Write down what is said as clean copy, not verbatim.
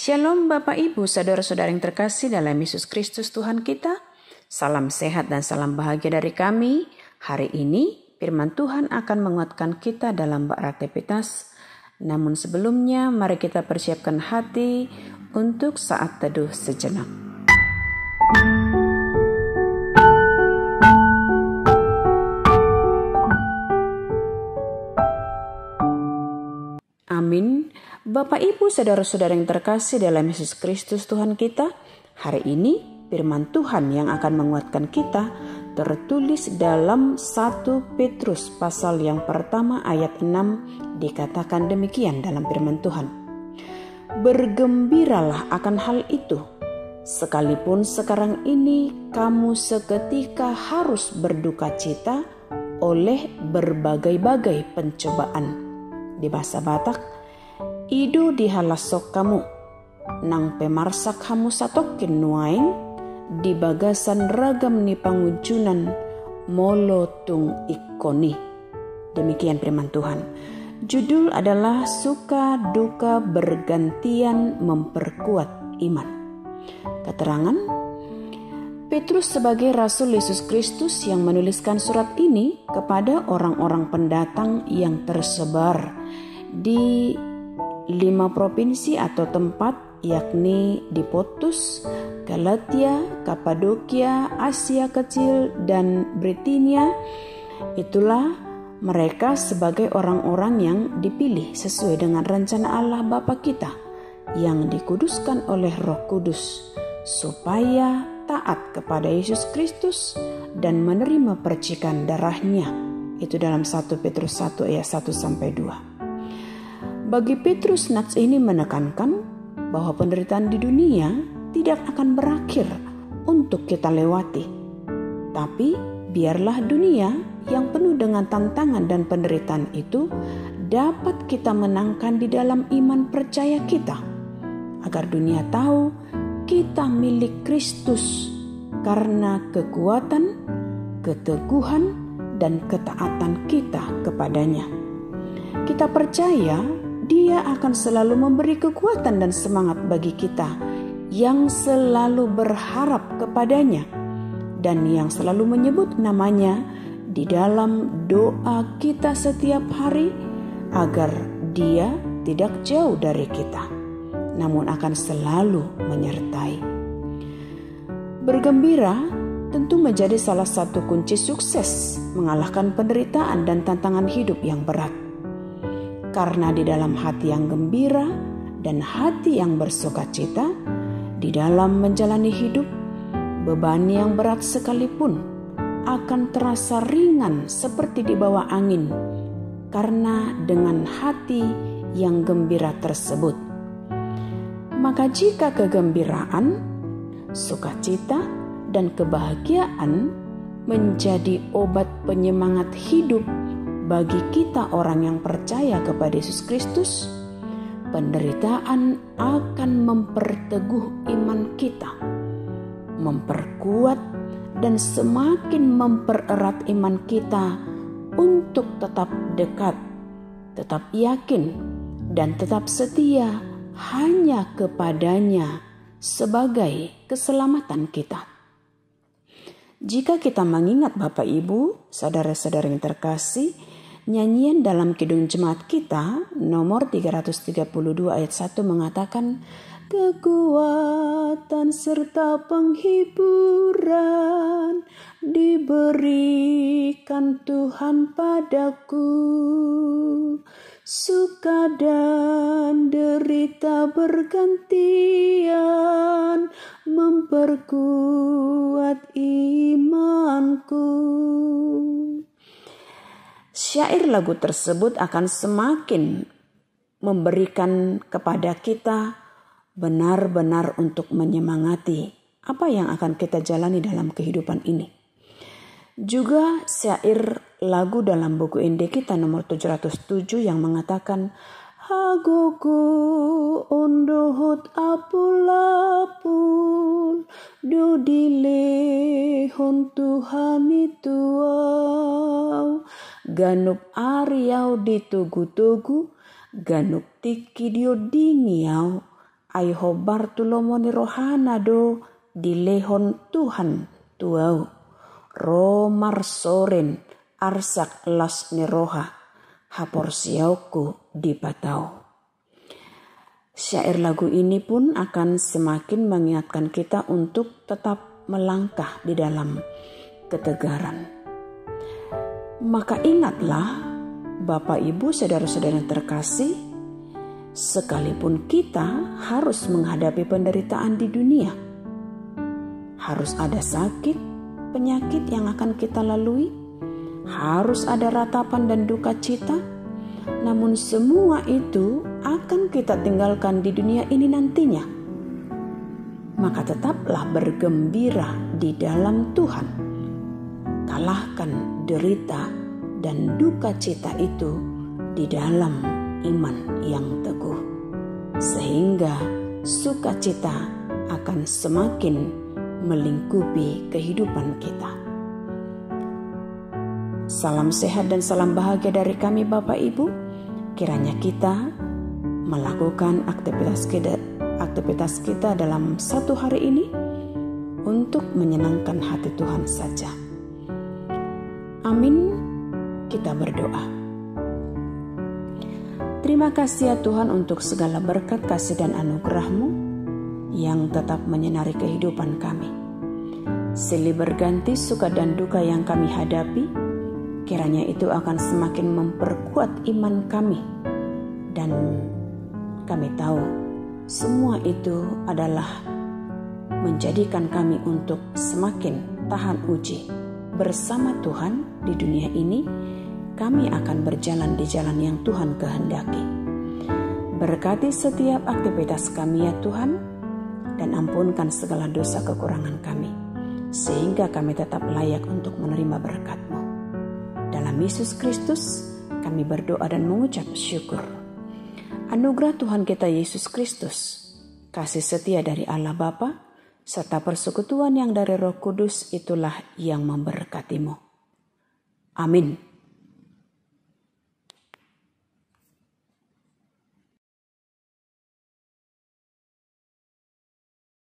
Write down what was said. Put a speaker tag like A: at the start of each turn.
A: Shalom Bapak Ibu, saudara-saudara yang terkasih dalam Yesus Kristus Tuhan kita. Salam sehat dan salam bahagia dari kami. Hari ini firman Tuhan akan menguatkan kita dalam beraktivitas. Namun sebelumnya mari kita persiapkan hati untuk saat teduh sejenak. Amin. Bapak Ibu saudara-saudara yang terkasih dalam Yesus Kristus Tuhan kita, hari ini firman Tuhan yang akan menguatkan kita tertulis dalam 1 Petrus pasal yang pertama ayat 6, dikatakan demikian dalam firman Tuhan. Bergembiralah akan hal itu, sekalipun sekarang ini kamu seketika harus berduka cita oleh berbagai-bagai pencobaan. Di bahasa Batak, ido dihalasok kamu, nang pemarsak hamu satokin nuaing, di bagasan ragam ni pangujunan molotung ikoni. Demikian firman Tuhan. Judul adalah suka duka bergantian memperkuat iman. Keterangan, Petrus sebagai Rasul Yesus Kristus yang menuliskan surat ini kepada orang-orang pendatang yang tersebar di 5 provinsi atau tempat, yakni di Pontus, Galatia, Kapadokia, Asia Kecil, dan Britania. Itulah mereka sebagai orang-orang yang dipilih sesuai dengan rencana Allah Bapa kita yang dikuduskan oleh Roh Kudus supaya taat kepada Yesus Kristus dan menerima percikan darahnya. Itu dalam 1 Petrus 1 ayat 1-2. Bagi Petrus, nats ini menekankan bahwa penderitaan di dunia tidak akan berakhir untuk kita lewati. Tapi biarlah dunia yang penuh dengan tantangan dan penderitaan itu dapat kita menangkan di dalam iman percaya kita, agar dunia tahu kita milik Kristus karena kekuatan, keteguhan, dan ketaatan kita kepadanya. Kita percaya Dia akan selalu memberi kekuatan dan semangat bagi kita yang selalu berharap kepadanya dan yang selalu menyebut namanya di dalam doa kita setiap hari, agar Dia tidak jauh dari kita, namun akan selalu menyertai. Bergembira tentu menjadi salah satu kunci sukses mengalahkan penderitaan dan tantangan hidup yang berat. Karena di dalam hati yang gembira dan hati yang bersukacita, di dalam menjalani hidup, beban yang berat sekalipun akan terasa ringan seperti di bawah angin, karena dengan hati yang gembira tersebut. Maka jika kegembiraan, sukacita, dan kebahagiaan menjadi obat penyemangat hidup bagi kita orang yang percaya kepada Yesus Kristus, penderitaan akan memperteguh iman kita, memperkuat dan semakin mempererat iman kita untuk tetap dekat, tetap yakin, dan tetap setia hanya kepadanya sebagai keselamatan kita. Jika kita mengingat Bapak Ibu, saudara-saudara yang terkasih, nyanyian dalam Kidung Jemaat kita nomor 332 ayat 1 mengatakan, kekuatan serta penghiburan diberikan Tuhan padaku, suka dan derita bergantian memperkuat imanku. Syair lagu tersebut akan semakin memberikan kepada kita benar-benar untuk menyemangati apa yang akan kita jalani dalam kehidupan ini. Juga syair lagu dalam buku Inde kita nomor 707 yang mengatakan, Hagoku ondohot apul-apul dodile hon Tuhan itu ganup ariau ditugu-tugu ganup tiki dio dingiau ai hobar tulomo ni rohana do di lehon Tuhan tuau. Romar soren arsak las ni roha hapor siauku di patau. Syair lagu ini pun akan semakin mengingatkan kita untuk tetap melangkah di dalam ketegaran. Maka ingatlah Bapak Ibu saudara-saudara yang terkasih, sekalipun kita harus menghadapi penderitaan di dunia, harus ada sakit, penyakit yang akan kita lalui, harus ada ratapan dan duka cita, namun semua itu akan kita tinggalkan di dunia ini nantinya. Maka tetaplah bergembira di dalam Tuhan. Kalahkan derita dan duka cita itu di dalam iman yang teguh, sehingga sukacita akan semakin melingkupi kehidupan kita. Salam sehat dan salam bahagia dari kami Bapak Ibu. Kiranya kita melakukan aktivitas kita dalam satu hari ini untuk menyenangkan hati Tuhan saja. Amin. Kita berdoa. Terima kasih ya Tuhan untuk segala berkat kasih dan anugerah-Mu yang tetap menyinari kehidupan kami. Silih berganti suka dan duka yang kami hadapi, kiranya itu akan semakin memperkuat iman kami. Dan kami tahu semua itu adalah menjadikan kami untuk semakin tahan uji. Bersama Tuhan di dunia ini, kami akan berjalan di jalan yang Tuhan kehendaki. Berkati setiap aktivitas kami ya Tuhan, dan ampunkan segala dosa kekurangan kami, sehingga kami tetap layak untuk menerima berkat-Mu. Dalam Yesus Kristus, kami berdoa dan mengucap syukur. Anugerah Tuhan kita Yesus Kristus, kasih setia dari Allah Bapa, serta persekutuan yang dari Roh Kudus itulah yang memberkati-Mu. Amin.